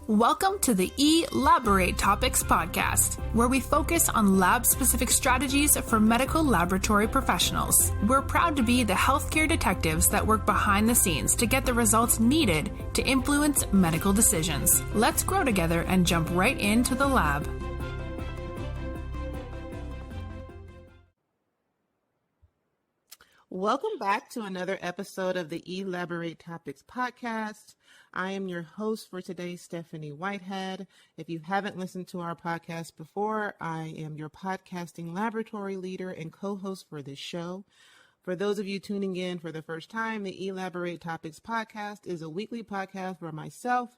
Welcome to the Elaborate Topics podcast, where we focus on lab-specific strategies for medical laboratory professionals. We're proud to be the healthcare detectives that work behind the scenes to get the results needed to influence medical decisions. Let's grow together and jump right into the lab. Welcome back to another episode of the Elaborate Topics podcast. I am your host for today, Stephanie Whitehead. If you haven't listened to our podcast before, I am your podcasting laboratory leader and co-host for this show. For those of you tuning in for the first time, the Elaborate Topics podcast is a weekly podcast where myself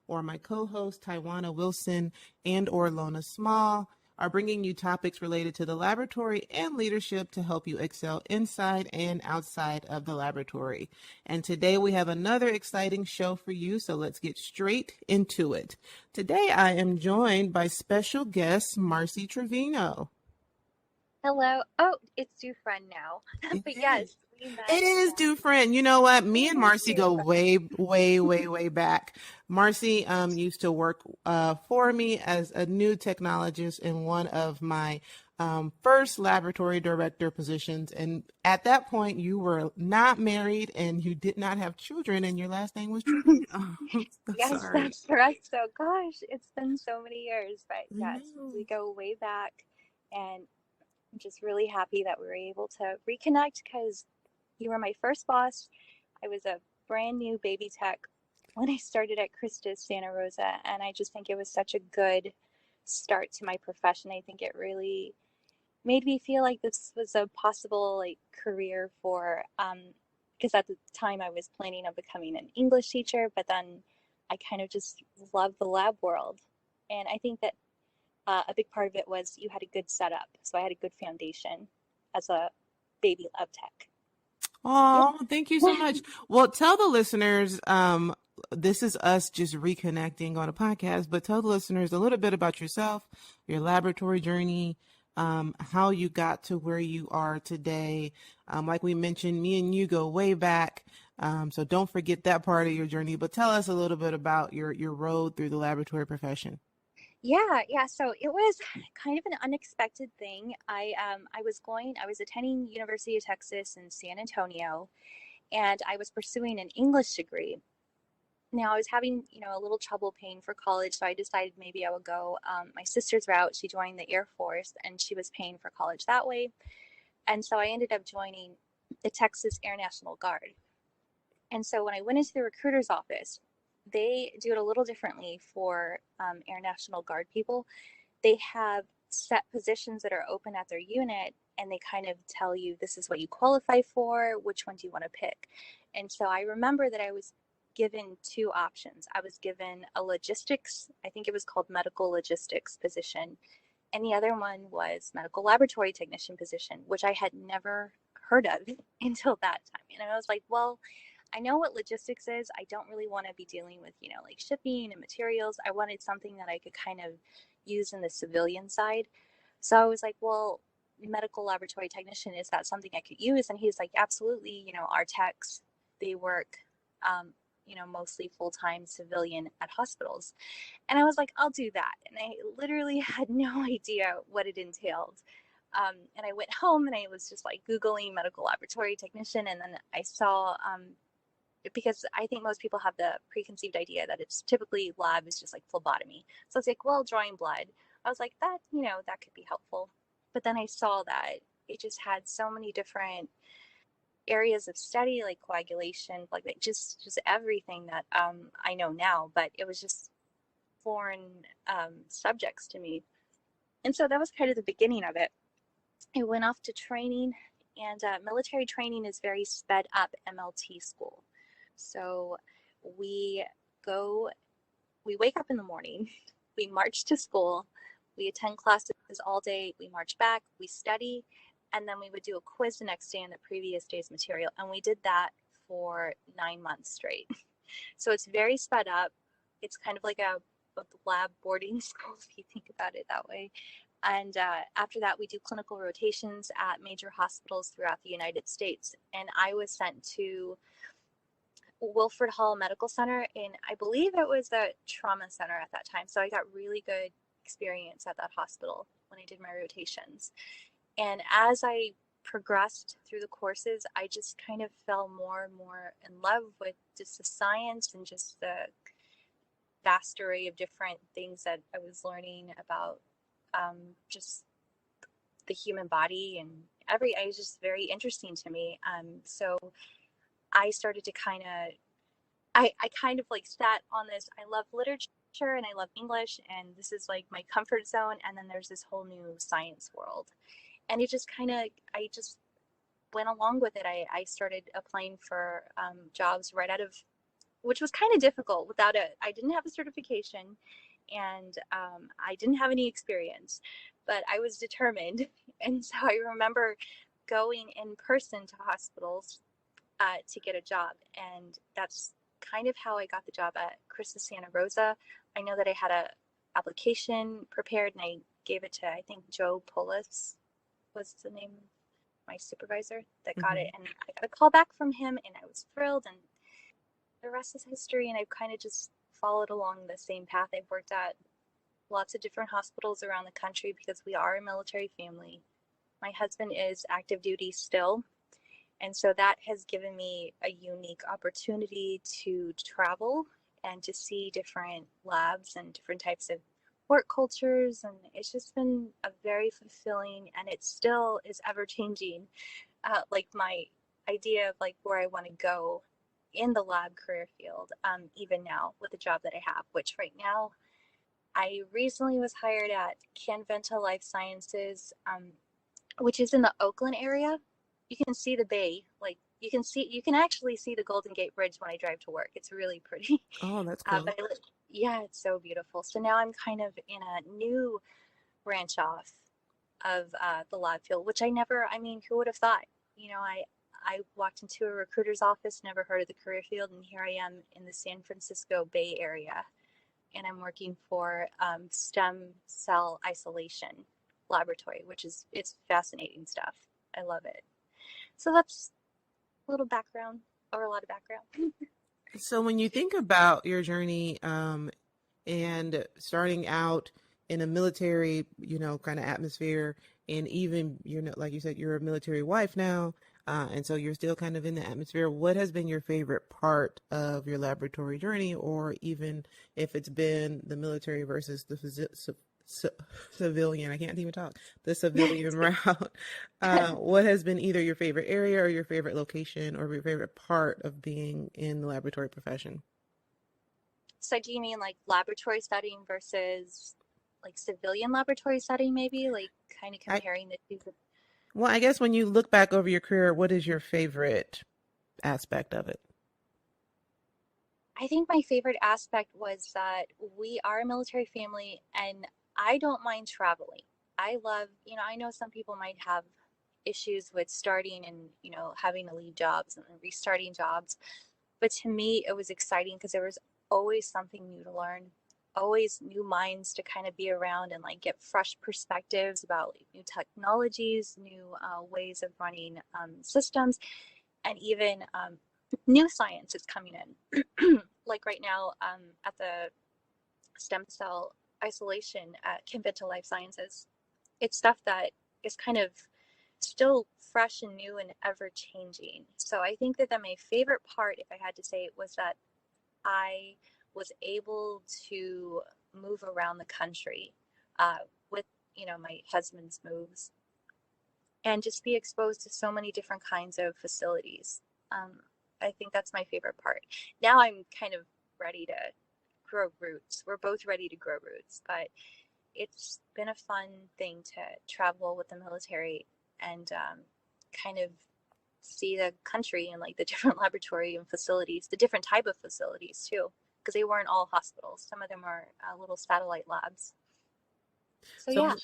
or my co-host, Taiwana Wilson and or Lona Small, are bringing you topics related to the laboratory and leadership to help you excel inside and outside of the laboratory. And today we have another exciting show for you, so let's get straight into it. Today I am joined by special guest Marcy Dufrene. Hello. Oh, it's Dufrene now. But yes, we met. It is Dufrene. You know what? Me and Marcy go way back. Marcy used to work for me as a new technologist in one of my first laboratory director positions. And at that point, you were not married and you did not have children, and your last name was Dufrene. Yes, sorry. that's correct. So, gosh, it's been so many years. But yes, we go way back. And I'm just really happy that we were able to reconnect because you were my first boss. I was a brand new baby tech when I started at Christus Santa Rosa, and I just think it was such a good start to my profession. I think it really made me feel like this was a possible career for because at the time I was planning on becoming an English teacher, but then I kind of just loved the lab world. And I think that a big part of it was you had a good setup. So I had a good foundation as a baby lab tech. Oh, Thank you so much. Well, tell the listeners, this is us just reconnecting on a podcast, but tell the listeners a little bit about yourself, your laboratory journey, how you got to where you are today. Like we mentioned, me and you go way back. So don't forget that part of your journey, but tell us a little bit about your road through the laboratory profession. Yeah. So it was kind of an unexpected thing. I was attending University of Texas in San Antonio, and I was pursuing an English degree. Now I was having, a little trouble paying for college, so I decided maybe I would go my sister's route. She joined the Air Force, and she was paying for college that way. And so I ended up joining the Texas Air National Guard. And so when I went into the recruiter's office, they do it a little differently for Air National Guard people. They have set positions that are open at their unit, and they kind of tell you this is what you qualify for, which one do you want to pick. And so I remember that I was given two options. I was given a logistics, I think it was called medical logistics position, and the other one was medical laboratory technician position, which I had never heard of until that time. And I was like, well, I know what logistics is. I don't really want to be dealing with, shipping and materials. I wanted something that I could kind of use in the civilian side. So I was like, well, medical laboratory technician, is that something I could use? And he's like, absolutely. Our techs, they work, mostly full-time civilian at hospitals. And I was like, I'll do that. And I literally had no idea what it entailed. And I went home and I was just Googling medical laboratory technician. And then I saw, because I think most people have the preconceived idea that it's typically lab is just phlebotomy. So it's drawing blood. I was like, that, that could be helpful. But then I saw that it just had so many different areas of study, like coagulation, just everything that I know now, but it was just foreign subjects to me. And so that was kind of the beginning of it. I went off to training, and military training is very sped up MLT school. So we wake up in the morning, we march to school, we attend classes all day, we march back, we study, and then we would do a quiz the next day on the previous day's material. And we did that for 9 months straight. So it's very sped up. It's kind of like a lab boarding school, if you think about it that way. And after that, we do clinical rotations at major hospitals throughout the United States. And I was sent to Wilford Hall Medical Center, and I believe it was a trauma center at that time. So I got really good experience at that hospital when I did my rotations. And as I progressed through the courses, I just kind of fell more and more in love with just the science and just the vast array of different things that I was learning about just the human body, and it was just very interesting to me. So I started to I kind of like sat on this. I love literature and I love English, and this is like my comfort zone. And then there's this whole new science world. And it just I just went along with it. I started applying for jobs right out of, which was kind of difficult I didn't have a certification, and I didn't have any experience, but I was determined. And so I remember going in person to hospitals to get a job. And that's kind of how I got the job at Chris's Santa Rosa. I know that I had a application prepared, and I gave it to, I think, Joe Polis was the name of my supervisor that got it. And I got a call back from him, and I was thrilled, and the rest is history. And I've kind of just followed along the same path. I've worked at lots of different hospitals around the country because we are a military family. My husband is active duty still, and so that has given me a unique opportunity to travel and to see different labs and different types of work cultures. And it's just been a very fulfilling, and it still is ever changing. Like my idea of like where I want to go in the lab career field, even now with the job that I have, which right now I recently was hired at Canventa Life Sciences, which is in the Oakland area. You can see the bay, like you can actually see the Golden Gate Bridge when I drive to work. It's really pretty. Oh, that's cool. Yeah, it's so beautiful. So now I'm kind of in a new branch off of the lab field, which I mean, who would have thought? You know, I walked into a recruiter's office, never heard of the career field, and here I am in the San Francisco Bay Area, and I'm working for stem cell isolation laboratory, it's fascinating stuff. I love it. So that's a little background, or a lot of background. So when you think about your journey and starting out in a military, kind of atmosphere, and even, like you said, you're a military wife now, and so you're still kind of in the atmosphere. What has been your favorite part of your laboratory journey, or even if it's been the military versus the civilian, I can't even talk, the civilian route. What has been either your favorite area or your favorite location or your favorite part of being in the laboratory profession? So do you mean like laboratory setting versus like civilian laboratory setting, maybe, like kind of comparing the two? Well, I guess when you look back over your career, what is your favorite aspect of it? I think my favorite aspect was that we are a military family, and I don't mind traveling. I love, I know some people might have issues with starting and, having to leave jobs and restarting jobs. But to me, it was exciting because there was always something new to learn, always new minds to kind of be around and like get fresh perspectives about like, new technologies, new ways of running systems, and even new science is coming in. Like right now at the stem cell isolation at Canventa Life Sciences, it's stuff that is kind of still fresh and new and ever changing. So I think that my favorite part, if I had to say it, was that I was able to move around the country with, my husband's moves, and just be exposed to so many different kinds of facilities. I think that's my favorite part. Now I'm kind of ready to grow roots. We're both ready to grow roots, but it's been a fun thing to travel with the military and kind of see the country and like the different laboratory and facilities, the different type of facilities too, because they weren't all hospitals. Some of them are little satellite labs. So yeah.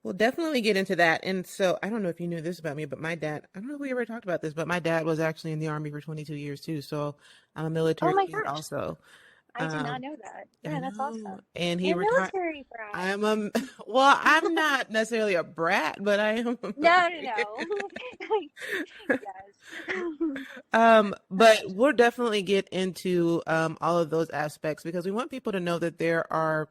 We'll definitely get into that. And so I don't know if you knew this about me, but my dad, I don't know if we ever talked about this, but my dad was actually in the Army for 22 years too. So I'm a military kid also. I did not know that. I Yeah, that's know. awesome. And he You're a retired. military brat. I am a, well, I'm not necessarily a brat, but I am a No, military. no, no. Yes. But we'll definitely get into all of those aspects because we want people to know that there are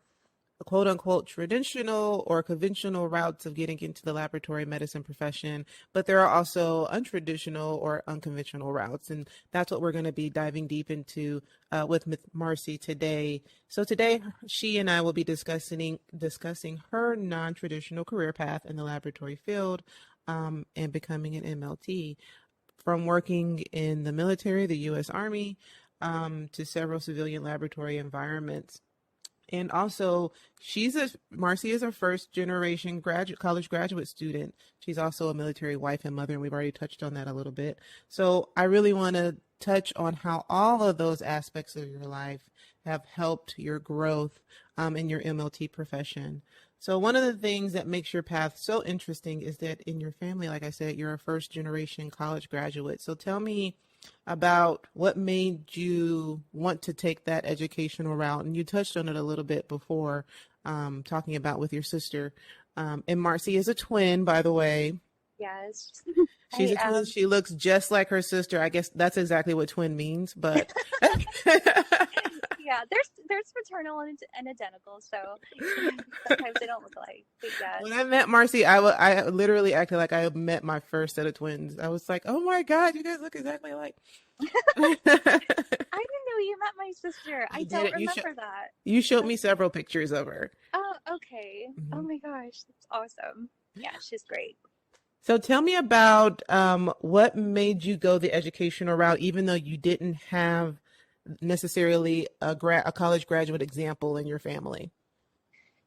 quote unquote traditional or conventional routes of getting into the laboratory medicine profession, but there are also untraditional or unconventional routes. And that's what we're going to be diving deep into with Marcy today. So today she and I will be discussing her non-traditional career path in the laboratory field and becoming an MLT. From working in the military, the U.S. Army, to several civilian laboratory environments. And also, Marcy is a first generation college graduate student. She's also a military wife and mother, and we've already touched on that a little bit. So I really want to touch on how all of those aspects of your life have helped your growth in your MLT profession. So one of the things that makes your path so interesting is that in your family, like I said, you're a first generation college graduate. So tell me about what made you want to take that educational route. And you touched on it a little bit before, talking about with your sister. And Marcy is a twin, by the way. Yes. She's I a twin. She looks just like her sister. I guess that's exactly what twin means, but yeah, there's fraternal and identical, so sometimes they don't look alike. But yes. when I met Marcy, I literally acted like I met my first set of twins. I was like, "Oh my God, you guys look exactly alike." I didn't know you met my sister. I did don't it. remember that. You showed me several pictures of her. Oh, okay. Oh Mhm. my gosh, that's awesome. Yeah, she's great. So tell me about what made you go the educational route, even though you didn't have necessarily a college graduate example in your family.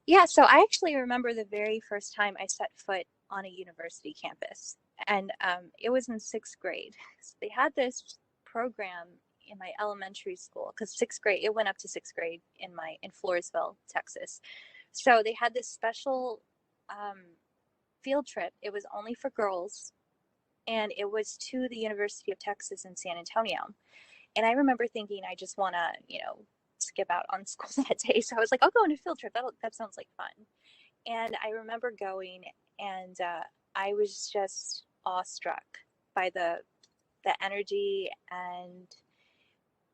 Yeah, so I actually remember the very first time I set foot on a university campus, and it was in sixth grade. So they had this program in my elementary school because sixth grade, it went up to sixth grade in Floresville, Texas. So they had this special um, field trip. It was only for girls, and it was to the University of Texas in San Antonio. And I remember thinking, I just want to, skip out on school that day. So I was like, I'll go on a field trip. That sounds like fun. And I remember going, and I was just awestruck by the energy and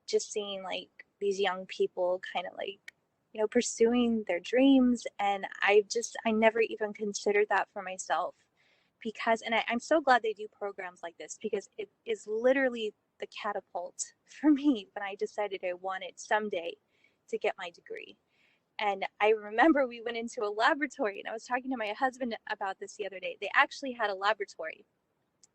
just seeing like these young people kind of like pursuing their dreams. And I never even considered that for myself because I'm so glad they do programs like this because it is literally the catapult for me when I decided I wanted someday to get my degree. And I remember we went into a laboratory, and I was talking to my husband about this the other day. They actually had a laboratory,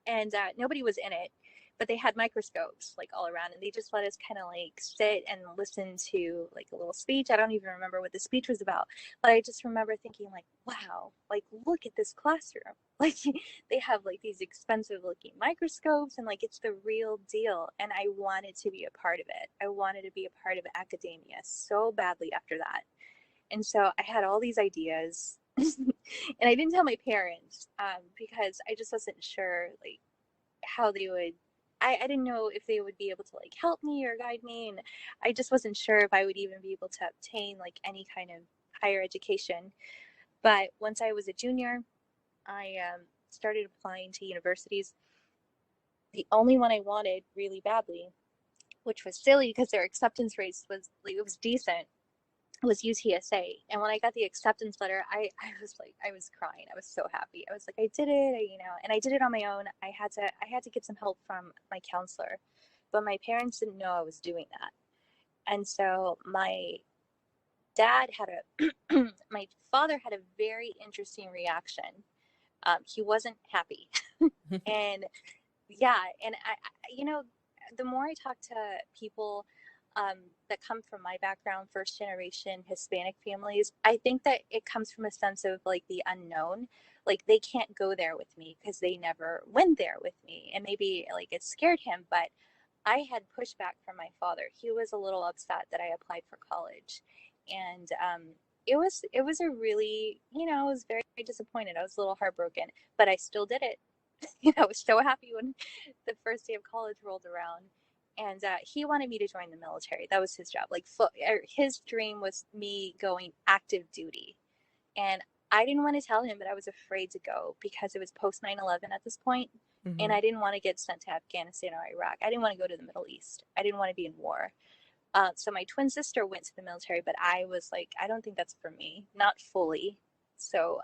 and nobody was in it, but they had microscopes like all around, and they just let us kind of like sit and listen to like a little speech. I don't even remember what the speech was about, but I just remember thinking like, wow, like look at this classroom. Like they have like these expensive looking microscopes, and like it's the real deal. And I wanted to be a part of it. I wanted to be a part of academia so badly after that. And so I had all these ideas and I didn't tell my parents because I just wasn't sure like how they would. I didn't know if they would be able to like help me or guide me, and I just wasn't sure if I would even be able to obtain like any kind of higher education. But once I was a junior, I started applying to universities. The only one I wanted really badly, which was silly because their acceptance rates was like, it was decent, was UTSA. And when I got the acceptance letter, I was crying. I was so happy. I was like, I did it, and I did it on my own. I had to get some help from my counselor, but my parents didn't know I was doing that. And so my dad had my father had a very interesting reaction. He wasn't happy. And yeah, and the more I talk to people that come from my background, first generation Hispanic families, I think that it comes from a sense of like the unknown. Like they can't go there with me because they never went there with me, and maybe like it scared him. But I had pushback from my father. He was a little upset that I applied for college, and it was a really, I was very disappointed. I was a little heartbroken, but I still did it. I was so happy when the first day of college rolled around. And he wanted me to join the military. That was his job. Like his dream was me going active duty. And I didn't want to tell him, but I was afraid to go because it was post 9/11 at this point, and I didn't want to get sent to Afghanistan or Iraq. I didn't want to go to the Middle East. I didn't want to be in war. So my twin sister went to the military, but I was like, I don't think that's for me, not fully. So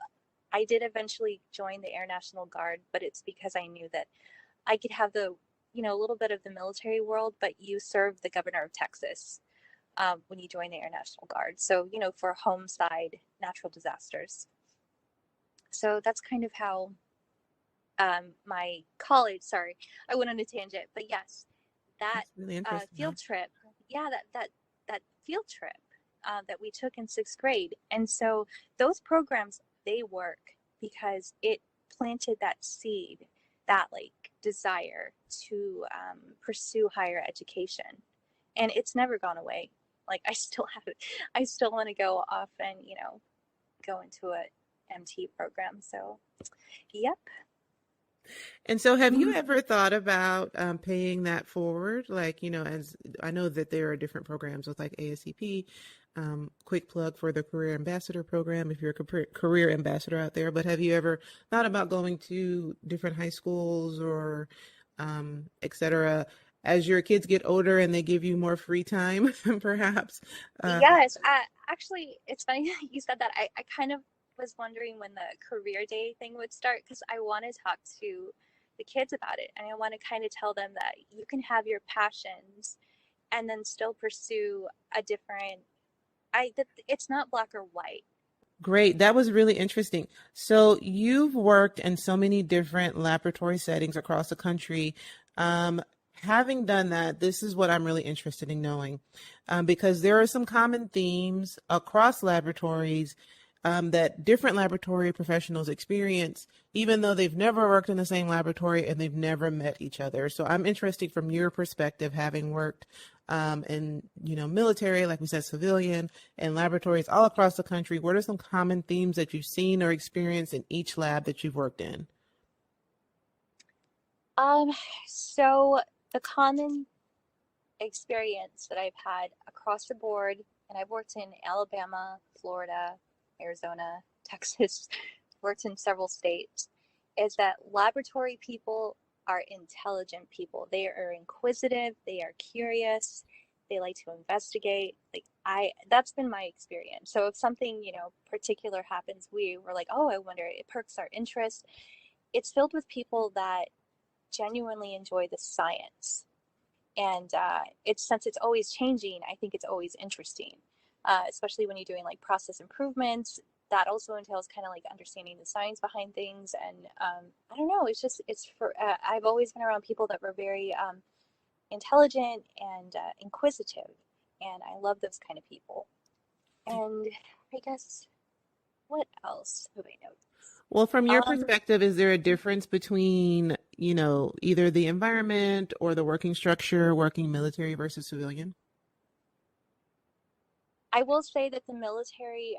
I did eventually join the Air National Guard, but it's because I knew that I could have the, a little bit of the military world, but you serve the governor of Texas when you join the Air National Guard. So, for homicide, natural disasters. So that's kind of how my college, sorry, I went on a tangent, but yes, that really field trip, that field trip that we took in 6th grade. And so those programs, they work because it planted that seed, that like desire to pursue higher education. And it's never gone away. Like I still have it. I still want to go off and, go into a MT program. So, yep. And so have you ever thought about paying that forward? Like, as I know that there are different programs with like ASCP, quick plug for the Career Ambassador program if you're a career ambassador out there, but have you ever thought about going to different high schools or et cetera, as your kids get older and they give you more free time, perhaps? Yes, actually, it's funny you said that. I kind of was wondering when the career day thing would start because I want to talk to the kids about it, and I want to kind of tell them that you can have your passions and then still pursue a different. It's not black or white. Great. That was really interesting. So you've worked in so many different laboratory settings across the country. Having done that, this is what I'm really interested in knowing, because there are some common themes across laboratories that different laboratory professionals experience, even though they've never worked in the same laboratory and they've never met each other. So I'm interested from your perspective, having worked in, military, like we said, civilian, and laboratories all across the country. What are some common themes that you've seen or experienced in each lab that you've worked in? So the common experience that I've had across the board, and I've worked in Alabama, Florida, Arizona, Texas, worked in several states, is that laboratory people are intelligent people. They are inquisitive, they are curious, they like to investigate. That's been my experience. So if something, particular happens, we're like, oh, I wonder, it perks our interest. It's filled with people that genuinely enjoy the science. And since it's always changing, I think it's always interesting, especially when you're doing like process improvements. That also entails kind of like understanding the science behind things. And I don't know, I've always been around people that were very intelligent and inquisitive. And I love those kind of people. And I guess, what else have I noticed? Well, from your perspective, is there a difference between, either the environment or the working structure, working military versus civilian? I will say that the military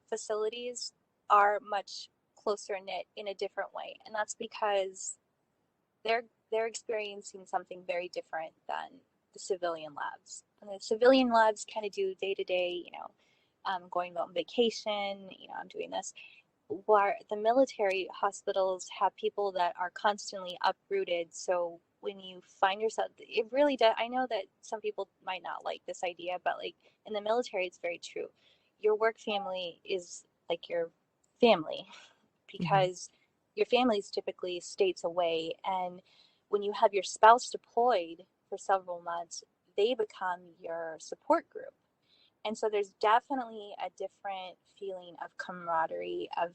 facilities are much closer knit in a different way, and that's because they're experiencing something very different than the civilian labs. And the civilian labs kind of do day to day, I'm going on vacation, I'm doing this. Where the military hospitals have people that are constantly uprooted. So when you find yourself, it really does. I know that some people might not like this idea, but like in the military, it's very true. Your work family is like your family because your family is typically states away. And when you have your spouse deployed for several months, they become your support group. And so there's definitely a different feeling of camaraderie, of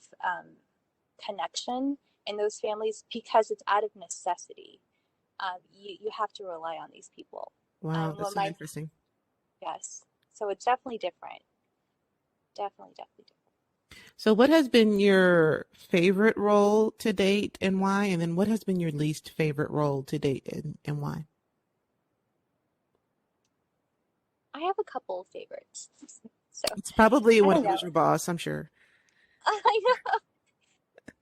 connection in those families because it's out of necessity. You have to rely on these people. Wow, that's so interesting. Yes. So it's definitely different. Definitely different. So what has been your favorite role to date and why? And then what has been your least favorite role to date and why? I have a couple of favorites. So it's probably when it was your boss, I'm sure. I know.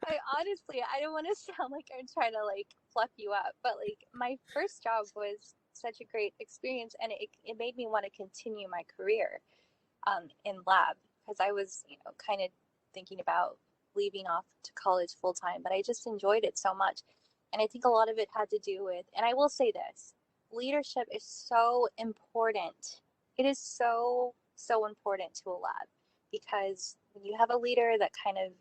I don't want to sound like I'm trying to like fluff you up, but like my first job was such a great experience, and it made me want to continue my career in lab, because I was, kind of thinking about leaving off to college full time, but I just enjoyed it so much. And I think a lot of it had to do with, and I will say this, leadership is so important. It is so, so important to a lab, because when you have a leader that kind of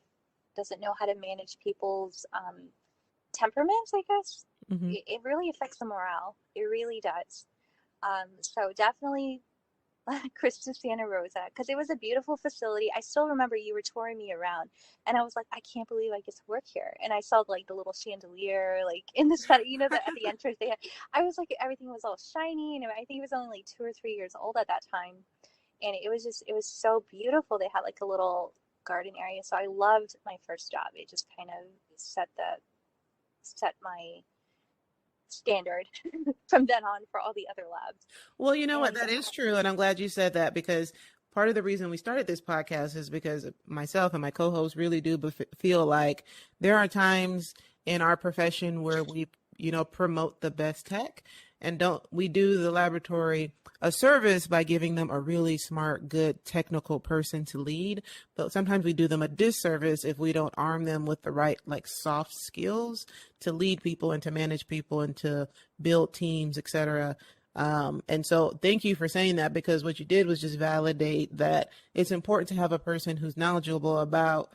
doesn't know how to manage people's temperaments, I guess, it really affects the morale. It really does. So definitely Christus Santa Rosa, because it was a beautiful facility. I still remember you were touring me around, and I was like, I can't believe I get to work here. And I saw like the little chandelier, like in the study, that at the entrance they had. I was like, everything was all shiny, and I think it was only like 2 or 3 years old at that time, and it was so beautiful. They had like a little garden area, so I loved my first job. It just kind of set my standard from then on for all the other labs. Well, you know what? That is true. And I'm glad you said that, because part of the reason we started this podcast is because myself and my co-host really do feel like there are times in our profession where we, promote the best tech, and we do the laboratory a service by giving them a really smart, good technical person to lead. But sometimes we do them a disservice if we don't arm them with the right, like, soft skills to lead people and to manage people and to build teams, etc. And so thank you for saying that, because what you did was just validate that it's important to have a person who's knowledgeable about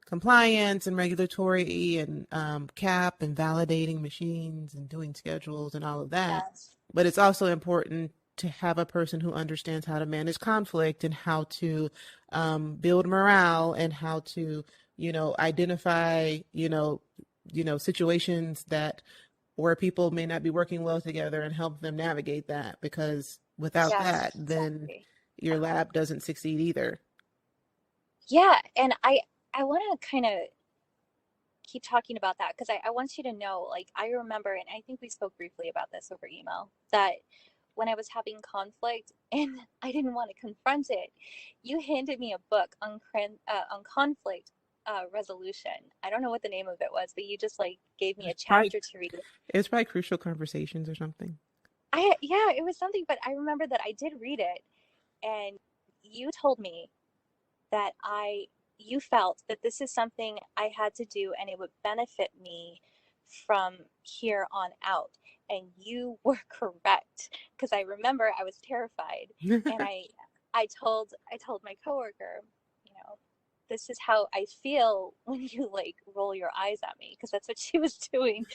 compliance and regulatory and CAP and validating machines and doing schedules and all of that. Yes. But it's also important to have a person who understands how to manage conflict and how to build morale and how to, identify, situations where people may not be working well together and help them navigate that, because without that, then your lab doesn't succeed either. Yeah. And I want to kind of keep talking about that, because I want you to know, like, I remember, and I think we spoke briefly about this over email, that when I was having conflict and I didn't want to confront it, you handed me a book on conflict resolution. I don't know what the name of it was, but you just like gave me a chapter to read. It's probably Crucial Conversations or something. Yeah, it was something, but I remember that I did read it, and you told me that you felt that this is something I had to do and it would benefit me from here on out. And you were correct, because I remember I was terrified, and I told my coworker, this is how I feel when you like roll your eyes at me, because that's what she was doing,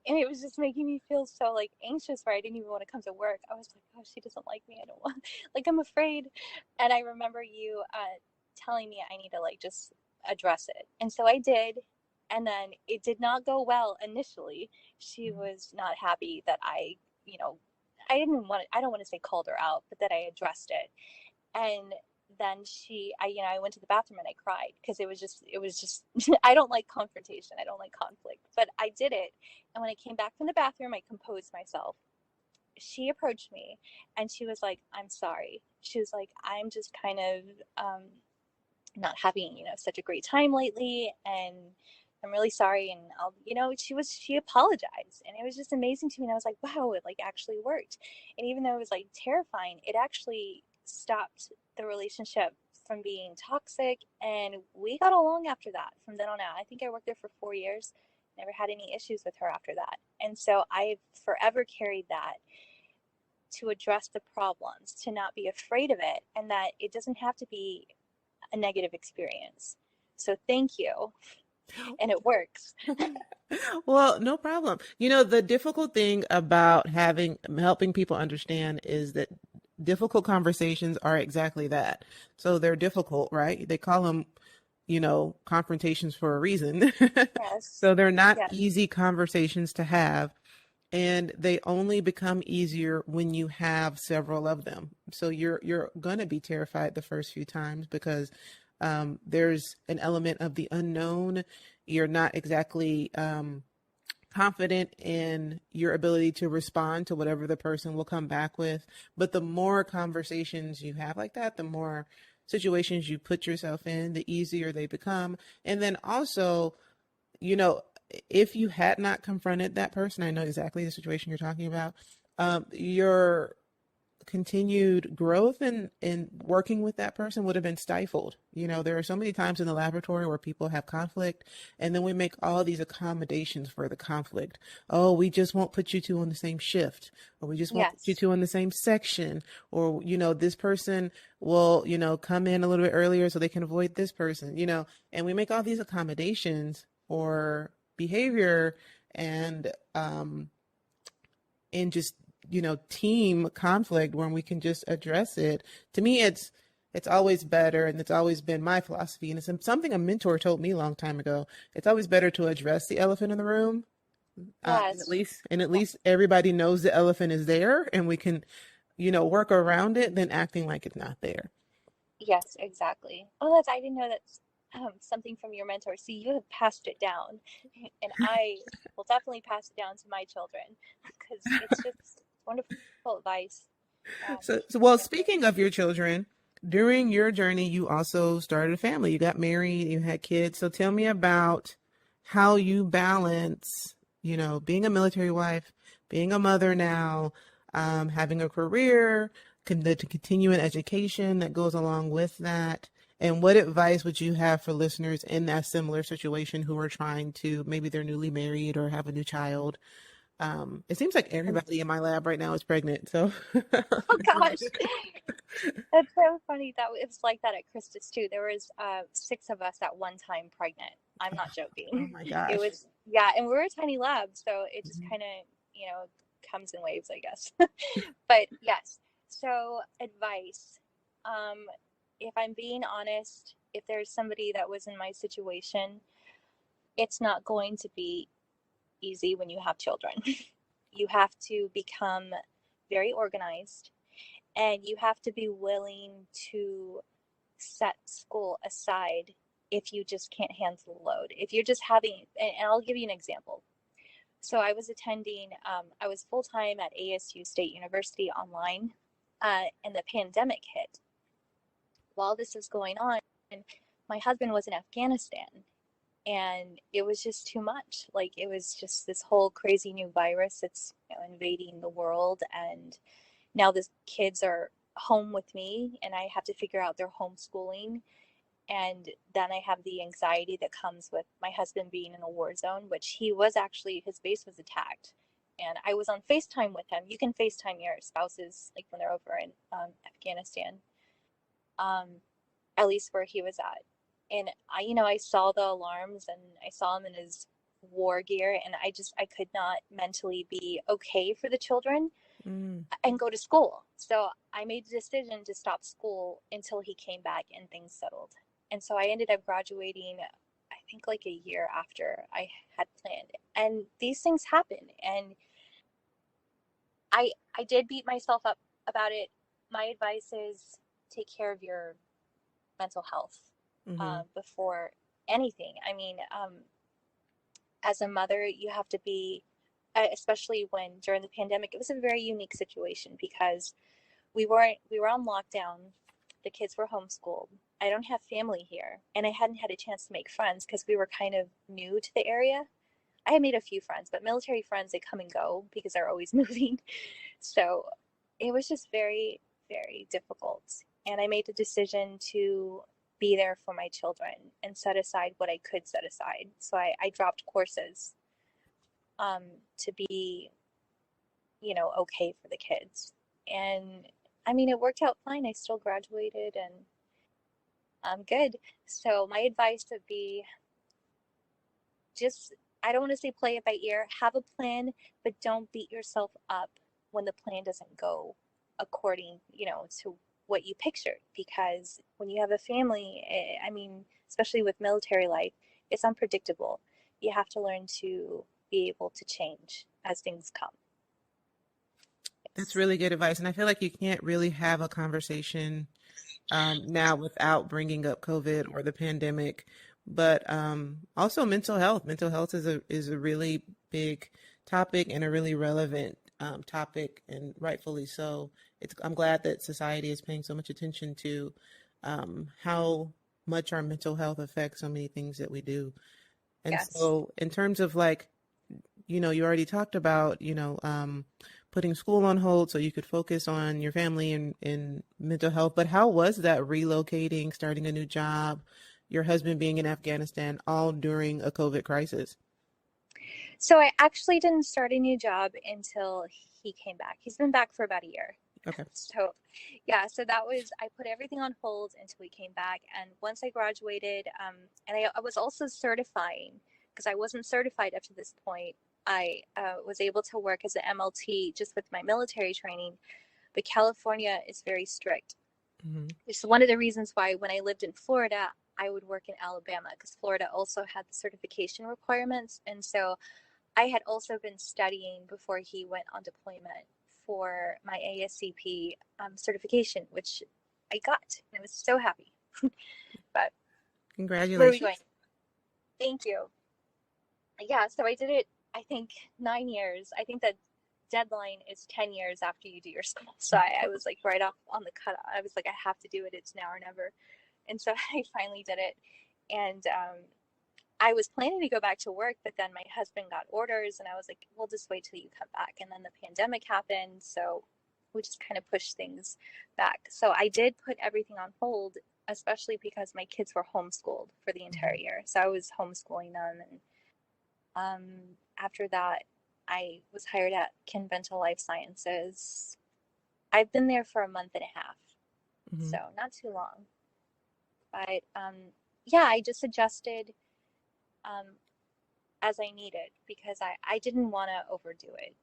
and it was just making me feel so like anxious, where I didn't even want to come to work. I was like, oh, she doesn't like me. I don't want, like, I'm afraid. And I remember you telling me I need to like just address it, and so I did. And then it did not go well initially. She was not happy that I don't want to say called her out, but that I addressed it. And then I went to the bathroom and I cried, because it was just I don't like confrontation. I don't like conflict, but I did it. And when I came back from the bathroom, I composed myself. She approached me and she was like, I'm sorry. She was like, I'm just kind of not having, such a great time lately, and I'm really sorry. And she apologized, and it was just amazing to me. And I was like, wow, it like actually worked. And even though it was like terrifying, it actually stopped the relationship from being toxic. And we got along after that from then on out. I think I worked there for 4 years, never had any issues with her after that. And so I've forever carried that to address the problems, to not be afraid of it, and that it doesn't have to be a negative experience. So thank you. And it works. Well, no problem. The difficult thing about helping people understand is that difficult conversations are exactly that. So they're difficult, right? They call them, confrontations for a reason. Yes. So they're not easy conversations to have. And they only become easier when you have several of them. So you're going to be terrified the first few times, because there's an element of the unknown. You're not exactly confident in your ability to respond to whatever the person will come back with. But the more conversations you have like that, the more situations you put yourself in, the easier they become. And then also, if you had not confronted that person, I know exactly the situation you're talking about. your continued growth in working with that person would have been stifled. There are so many times in the laboratory where people have conflict, and then we make all these accommodations for the conflict. Oh, we just won't put you two on the same shift, or we just won't put you Yes. two on the same section, or, this person will, come in a little bit earlier so they can avoid this person, and we make all these accommodations for behavior and, just team conflict when we can just address it. To me, it's always better, and it's always been my philosophy, and it's something a mentor told me a long time ago. It's always better to address the elephant in the room, and Yes. at least everybody knows the elephant is there, and we can work around it, than acting like it's not there. Yes, exactly. Oh, I didn't know that's something from your mentor. See, you have passed it down, and I will definitely pass it down to my children because it's just wonderful advice. Um, Well, yeah. speaking of your children, during your journey, you also started a family. You got married, you had kids. So tell me about how you balance, being a military wife, being a mother now, having a career, the continuing education that goes along with that. And what advice would you have for listeners in that similar situation who are trying to, maybe they're newly married or have a new child? It seems like everybody in my lab right now is pregnant. So, Oh gosh, that's so funny. That it was like that at Christus too. There was 6 of us at one time pregnant. I'm not oh joking. my It gosh. was, yeah, and we're a tiny lab, so it just Mhm. kind of comes in waves, I guess. But yes, so advice. Um, if I'm being honest, if there's somebody that was in my situation, it's not going to be easy when you have children. You have to become very organized, and you have to be willing to set school aside if you just can't handle the load. If you're just having, and I'll give you an example. So I was full time at ASU State University online, and the pandemic hit. While this was going on, my husband was in Afghanistan, and it was just too much. Like, it was just this whole crazy new virus that's invading the world, and now the kids are home with me, and I have to figure out their homeschooling. And then I have the anxiety that comes with my husband being in a war zone, which he was actually, his base was attacked. And I was on FaceTime with him. You can FaceTime your spouses, like when they're over in Afghanistan, um, at least where he was at. And I saw the alarms, and I saw him in his war gear, and I could not mentally be okay for the children Mm. and go to school. So I made the decision to stop school until he came back and things settled. And so I ended up graduating, I think, like a year after I had planned. And these things happen. And I did beat myself up about it. My advice is take care of your mental health Hmm. before anything. I mean, as a mother, you have to be, especially when during the pandemic, it was a very unique situation because we were on lockdown. The kids were homeschooled. I don't have family here, and I hadn't had a chance to make friends because we were kind of new to the area. I had made a few friends, but military friends, they come and go because they're always moving. So it was just very, very difficult. And I made the decision to be there for my children and set aside what I could set aside. So I dropped courses um, to be, okay for the kids. And I mean, it worked out fine. I still graduated, and I'm good. So my advice would be just, I don't want to say play it by ear, have a plan, but don't beat yourself up when the plan doesn't go according, to what you pictured. Because when you have a family, I mean, especially with military life, it's unpredictable. You have to learn to be able to change as things come. That's Yes. really good advice. And I feel like you can't really have a conversation now without bringing up COVID or the pandemic, but also mental health. Mental health is a really big topic and a really relevant topic, and rightfully so. I'm glad that society is paying so much attention to how much our mental health affects so many things that we do. And Yes. so, in terms of like, you already talked about, putting school on hold so you could focus on your family and mental health. But how was that relocating, starting a new job, your husband being in Afghanistan, all during a COVID crisis? So I actually didn't start a new job until he came back. He's been back for about a year. Okay. So yeah, so that was, I put everything on hold until he came back. And once I graduated, and I was also certifying because I wasn't certified up to this point. I was able to work as an MLT just with my military training, but California is very strict. Mm-hmm. It's one of the reasons why when I lived in Florida, I would work in Alabama because Florida also had the certification requirements. And so I had also been studying before he went on deployment for my ASCP certification, which I got. And I was so happy. But Congratulations. where are we going? Thank you. Yeah, so I did it, I think, 9 years. I think the deadline is 10 years after you do your school. So I was like right off on the cutoff. I was like, I have to do it. It's now or never. And so I finally did it. And I was planning to go back to work, but then my husband got orders and I was like, we'll just wait till you come back. And then the pandemic happened. So we just kind of pushed things back. So I did put everything on hold, especially because my kids were homeschooled for the entire year. So I was homeschooling them. And after that, I was hired at Convental Life Sciences. I've been there for a month and a half, so not too long. But yeah, I just adjusted as I needed because I didn't want to overdo it.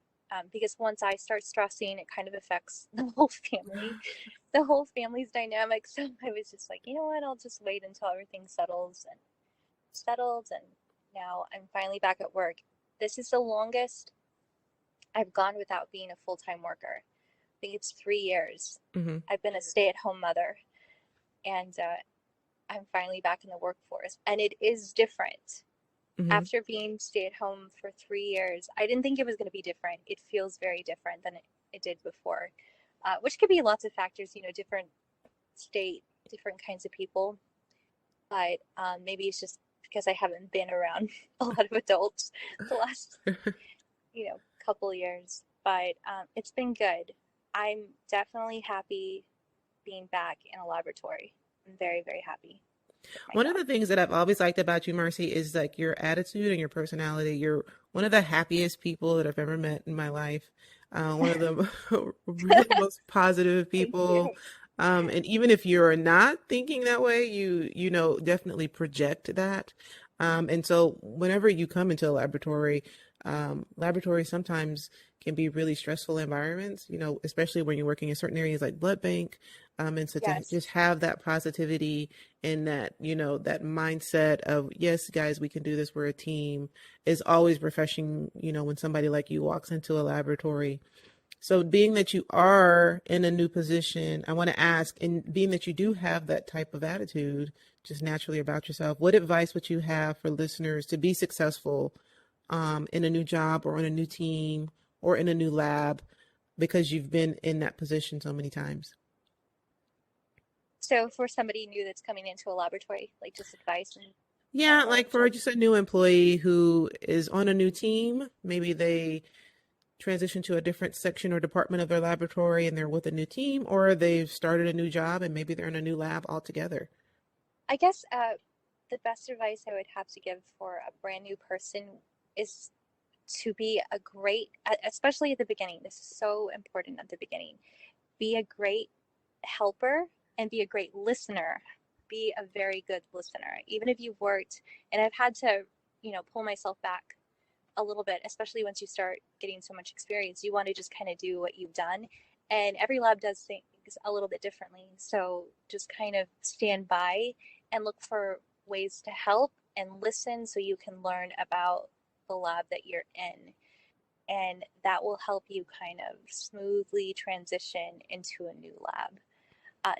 Because once I start stressing, it kind of affects the whole family, the whole family's dynamic. So I was just like, you know what, I'll just wait until everything settled. And now I'm finally back at work. This is the longest I've gone without being a full-time worker. I think it's 3 years. Mm-hmm. I've been a stay-at-home mother, and I'm finally back in the workforce. And it is different. Mm-hmm. After being stay-at-home for 3 years, I didn't think it was going to be different. It feels very different than it did before, which could be lots of factors, different state, different kinds of people. But maybe it's just because I haven't been around a lot of adults the last, couple years. But it's been good. I'm definitely happy being back in a laboratory. I'm very, very happy. One of the things that I've always liked about you, Marcy, is like your attitude and your personality. You're one of the happiest people that I've ever met in my life. One of the really most positive people. And even if you're not thinking that way, you definitely project that. And so whenever you come into a laboratory, laboratories sometimes can be really stressful environments, especially when you're working in certain areas like blood bank. And so to just have that positivity and that, that mindset of, yes, guys, we can do this. We're a team is always refreshing, when somebody like you walks into a laboratory. So being that you are in a new position, I want to ask, and being that you do have that type of attitude just naturally about yourself, what advice would you have for listeners to be successful in a new job or on a new team or in a new lab because you've been in that position so many times? So for somebody new that's coming into a laboratory, like just advice? Yeah, like for just a new employee who is on a new team, maybe they transition to a different section or department of their laboratory and they're with a new team, or they've started a new job and maybe they're in a new lab altogether. I guess the best advice I would have to give for a brand new person is to be a great, especially at the beginning, this is so important at the beginning, be a great helper and be a great listener. Be a very good listener. Even if you've worked, and I've had to, pull myself back a little bit, especially once you start getting so much experience, you want to just kind of do what you've done. And every lab does things a little bit differently. So just kind of stand by and look for ways to help and listen so you can learn about the lab that you're in. And that will help you kind of smoothly transition into a new lab.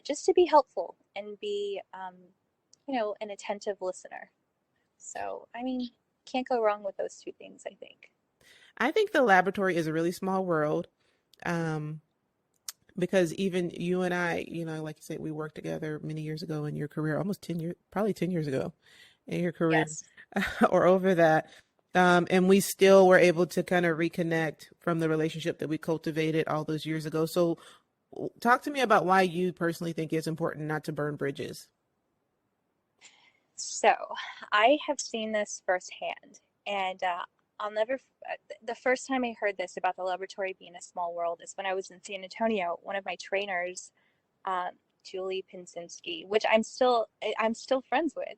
Just to be helpful and be, an attentive listener. So, can't go wrong with those two things, I think. I think the laboratory is a really small world because even you and I, like you said, we worked together many years ago in your career, almost 10 years, probably 10 years ago in your career, Yes. or over that. And we still were able to kind of reconnect from the relationship that we cultivated all those years ago. So talk to me about why you personally think it's important not to burn bridges. So I have seen this firsthand, and I'll never. The first time I heard this about the laboratory being a small world is when I was in San Antonio. One of my trainers, um, Julie Pinsinski, which I'm still friends with,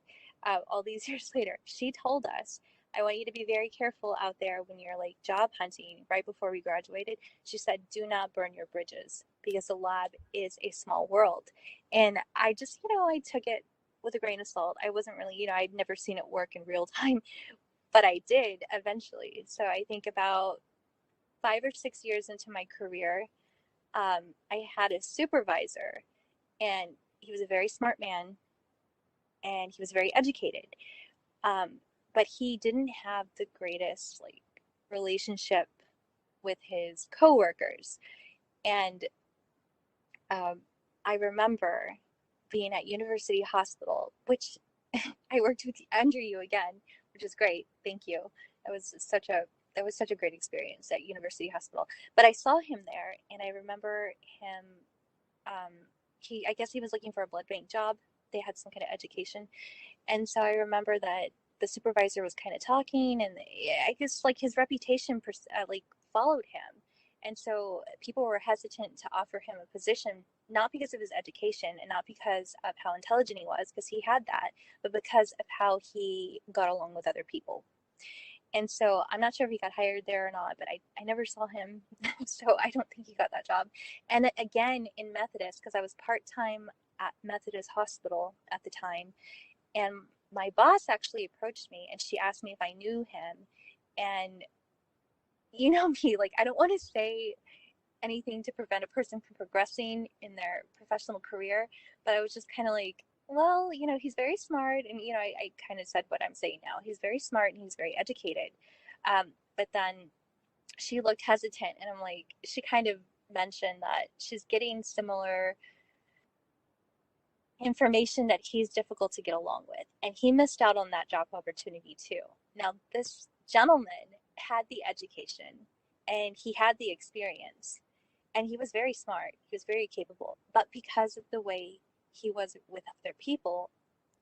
all these years later. She told us, "I want you to be very careful out there when you're like job hunting." Right before we graduated, she said, "Do not burn your bridges because the lab is a small world." And I just, I took it with a grain of salt. I wasn't really, I'd never seen it work in real time, but I did eventually. So I think about 5 or 6 years into my career, I had a supervisor, and he was a very smart man, and he was very educated. Um, but he didn't have the greatest like relationship with his coworkers. And um, I remember being at University Hospital, which I worked with under you again, which is great. Thank you. It was such a that was such a great experience at University Hospital. But I saw him there, and I remember him. Um, I guess he was looking for a blood bank job. They had some kind of education, and so I remember that the supervisor was kind of talking, and I guess like his reputation like followed him, and so people were hesitant to offer him a position, not because of his education and not because of how intelligent he was, because he had that, but because of how he got along with other people. And so I'm not sure if he got hired there or not, but I never saw him. So I don't think he got that job. And again, in Methodist, because I was part-time at Methodist Hospital at the time, and my boss actually approached me and she asked me if I knew him. And you know me, like I don't want to say anything to prevent a person from progressing in their professional career, but I was just kind of like, well, he's very smart. And, I kind of said what I'm saying now. He's very smart and he's very educated. But then she looked hesitant, and I'm like, she kind of mentioned that she's getting similar information that he's difficult to get along with. And he missed out on that job opportunity too. Now, this gentleman had the education and he had the experience, and he was very smart. He was very capable. But because of the way he was with other people,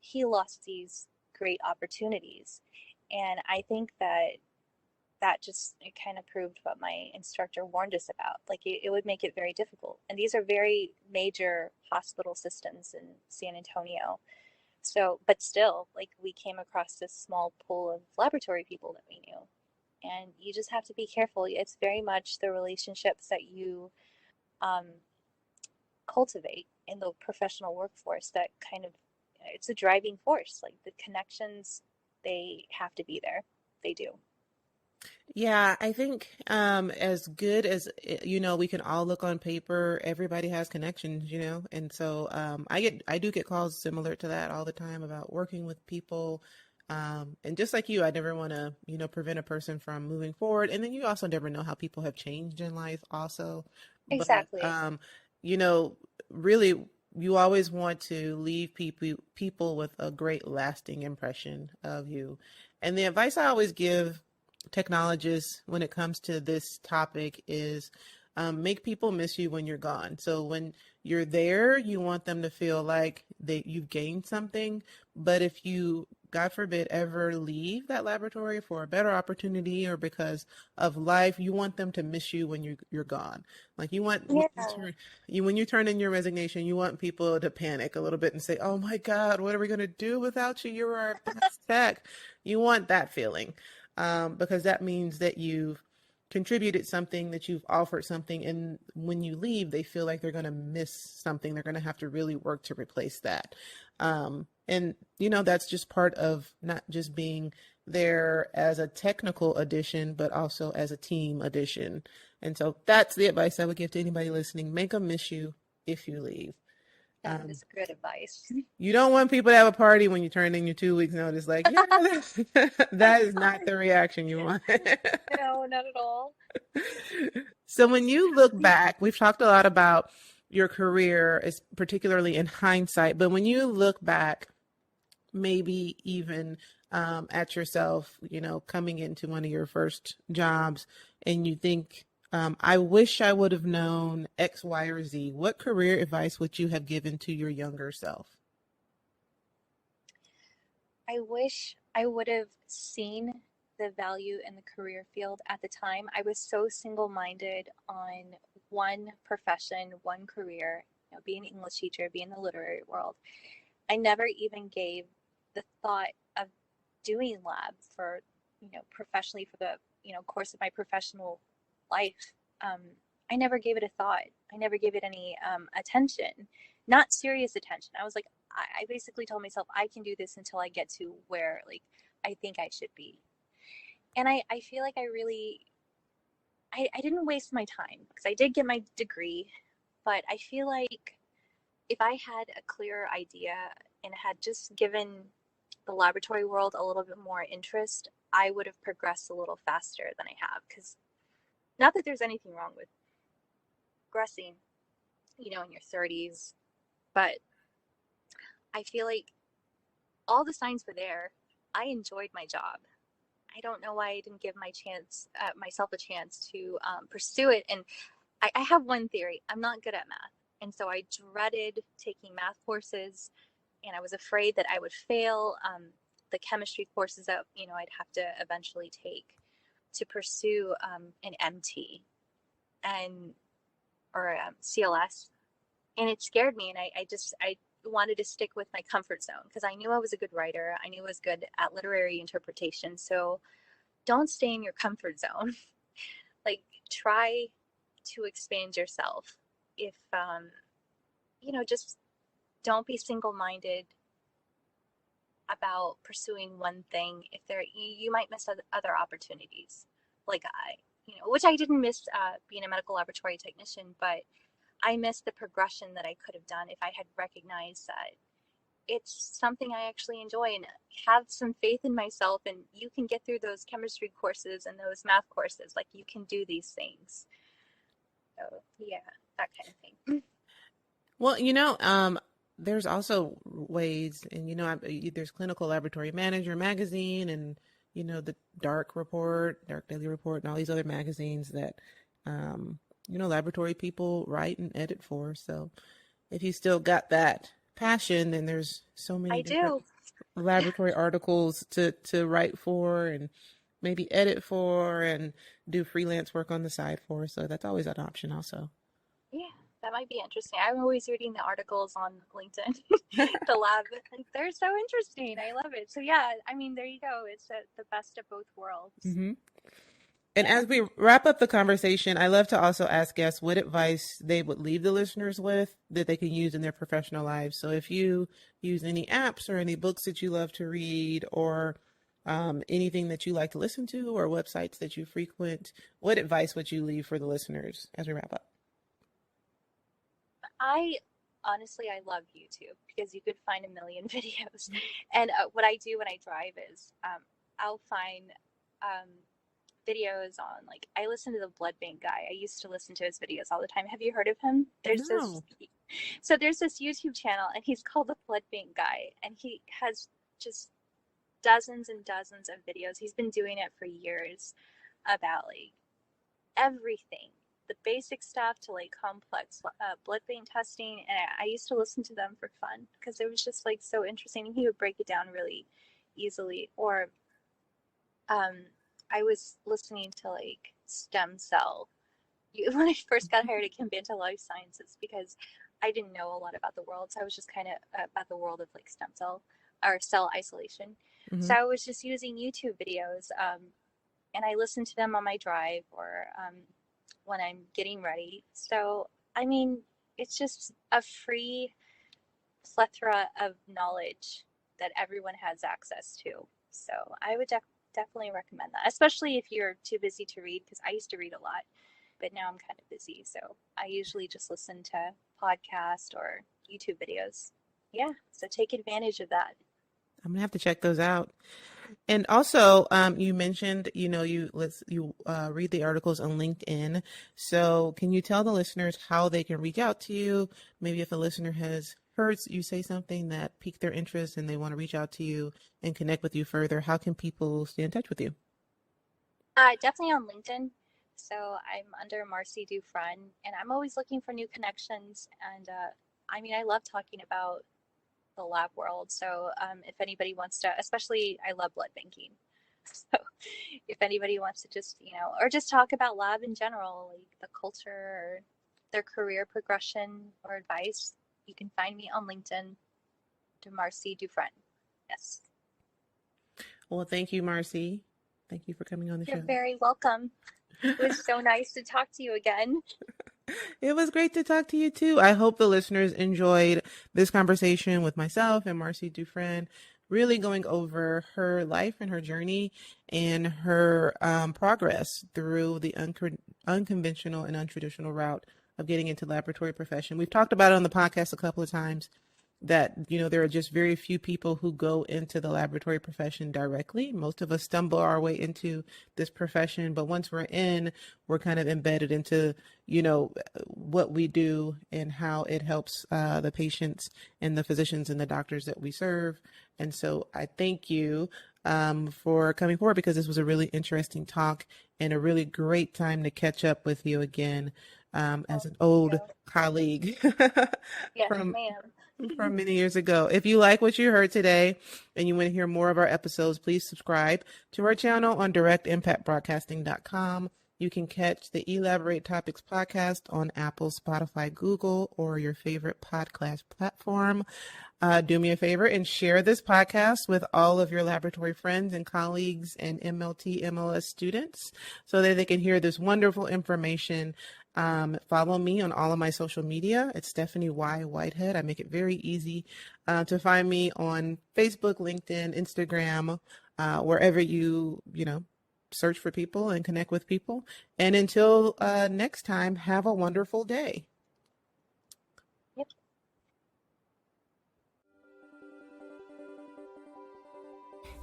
he lost these great opportunities. And I think that just it kind of proved what my instructor warned us about. Like it would make it very difficult. And these are very major hospital systems in San Antonio. So, but still, like we came across this small pool of laboratory people that we knew. And you just have to be careful. It's very much the relationships that you um, cultivate in the professional workforce that kind of, it's a driving force. Like the connections, they have to be there. They do. Yeah, I think as good as we can all look on paper, everybody has connections, and so I do get calls similar to that all the time about working with people, and just like you, I never want to prevent a person from moving forward, and then you also never know how people have changed in life, also, but Exactly. you know, really. You always want to leave people with a great lasting impression of you. And the advice I always give technologists when it comes to this topic is make people miss you when you're gone. So when you're there, you want them to feel like you've gained something. But if you, God forbid, ever leave that laboratory for a better opportunity or because of life, you want them to miss you when you're gone. Like you want Yeah. when you turn in your resignation, you want people to panic a little bit and say, "Oh my God, what are we going to do without you? You're our best tech." You want that feeling. Because that means that you've contributed something, that you've offered something, and when you leave, they feel like they're going to miss something. They're going to have to really work to replace that. And that's just part of not just being there as a technical addition, but also as a team addition. And so that's the advice I would give to anybody listening. Make them miss you if you leave. That is good advice. You don't want people to have a party when you turn in your 2 weeks notice. Like, yeah, that is not the reaction you want. No, not at all. So when you look back, we've talked a lot about your career, particularly in hindsight, but when you look back, maybe even at yourself, coming into one of your first jobs and you think, I wish I would have known X, Y, or Z, what career advice would you have given to your younger self? I wish I would have seen the value in the career field at the time. I was so single-minded on one profession, one career, being an English teacher, being in the literary world. I never even gave the thought of doing lab for, professionally for the, course of my professional life. I never gave it a thought. I never gave it any attention, not serious attention. I was like, I basically told myself I can do this until I get to where I think I should be. And I feel like I didn't waste my time because I did get my degree, but I feel like if I had a clearer idea and had just given the laboratory world a little bit more interest, I would have progressed a little faster than I have. Because not that there's anything wrong with progressing, in your 30s, but I feel like all the signs were there. I enjoyed my job. I don't know why I didn't give myself a chance to pursue it. And I have one theory. I'm not good at math. And so I dreaded taking math courses, and I was afraid that I would fail the chemistry courses that, I'd have to eventually take to pursue an MT or CLS. And it scared me. And I wanted to stick with my comfort zone because I knew I was a good writer. I knew I was good at literary interpretation. So don't stay in your comfort zone. Try to expand yourself. If, just don't be single-minded about pursuing one thing. If you might miss other opportunities, which I didn't miss being a medical laboratory technician, but I missed the progression that I could have done if I had recognized that it's something I actually enjoy and have some faith in myself. And you can get through those chemistry courses and those math courses. You can do these things. So yeah, that kind of thing. Well, there's also ways, and there's Clinical Laboratory Manager magazine, and the Dark Daily Report, and all these other magazines that laboratory people write and edit for. So if you still got that passion, then there's so many different laboratory articles to write for and maybe edit for and do freelance work on the side for. So that's always an option also. Yeah, that might be interesting. I'm always reading the articles on LinkedIn, the lab. They're so interesting. I love it. So yeah, there you go. It's the best of both worlds. Mm-hmm. And as we wrap up the conversation, I love to also ask guests what advice they would leave the listeners with that they can use in their professional lives. So if you use any apps or any books that you love to read, or anything that you like to listen to, or websites that you frequent, what advice would you leave for the listeners as we wrap up? I love YouTube because you could find a million videos. And what I do when I drive is I'll find videos on, I listen to the blood bank guy. I used to listen to his videos all the time. Have you heard of him? There's this YouTube channel, and he's called the blood bank guy, and he has just dozens and dozens of videos. He's been doing it for years about everything, the basic stuff to complex blood bank testing. And I used to listen to them for fun because it was just so interesting, and he would break it down really easily. Or I was listening to stem cell when I first got hired at Kimbanta Life Sciences because I didn't know a lot about the world. So I was just kind of about the world of stem cell or cell isolation. Mm-hmm. So I was just using YouTube videos and I listened to them on my drive or when I'm getting ready. So, it's just a free plethora of knowledge that everyone has access to. So I would definitely recommend that, especially if you're too busy to read, because I used to read a lot, but now I'm kind of busy. So I usually just listen to podcasts or YouTube videos. Yeah, so take advantage of that. I'm gonna have to check those out. And also, you mentioned, you read the articles on LinkedIn. So can you tell the listeners how they can reach out to you? Maybe if a listener has heard you say something that piqued their interest and they want to reach out to you and connect with you further, how can people stay in touch with you? Definitely on LinkedIn. So I'm under Marcy Dufrene, and I'm always looking for new connections. And I love talking about the lab world. So if anybody wants to, especially I love blood banking. So if anybody wants to just, or just talk about lab in general, like the culture or their career progression or advice, you can find me on LinkedIn to Marcy Dufrene. Yes. Well, thank you, Marcy. Thank you for coming on the show. You're very welcome. It was so nice to talk to you again. It was great to talk to you too. I hope the listeners enjoyed this conversation with myself and Marcy Dufrene, really going over her life and her journey and her progress through the unconventional and untraditional route of getting into laboratory profession. We've talked about it on the podcast a couple of times that, there are just very few people who go into the laboratory profession directly. Most of us stumble our way into this profession, but once we're in, we're kind of embedded into, what we do and how it helps the patients and the physicians and the doctors that we serve. And so I thank you for coming forward, because this was a really interesting talk and a really great time to catch up with you again as an old colleague. Yes, ma'am. From many years ago. If you like what you heard today and you want to hear more of our episodes, please subscribe to our channel on directimpactbroadcasting.com. You can catch the Elaborate Topics podcast on Apple, Spotify, Google, or your favorite podcast platform. Do me a favor and share this podcast with all of your laboratory friends and colleagues and MLT, MLS students so that they can hear this wonderful information. Follow me on all of my social media. It's Stephanie Whitehead. I make it very easy to find me on Facebook, LinkedIn, Instagram, wherever you search for people and connect with people. And until next time, have a wonderful day. Yep.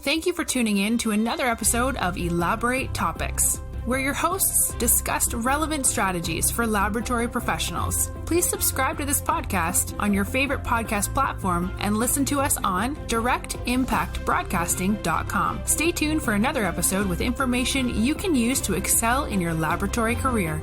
Thank you for tuning in to another episode of Elaborate Topics, where your hosts discussed relevant strategies for laboratory professionals. Please subscribe to this podcast on your favorite podcast platform and listen to us on directimpactbroadcasting.com. Stay tuned for another episode with information you can use to excel in your laboratory career.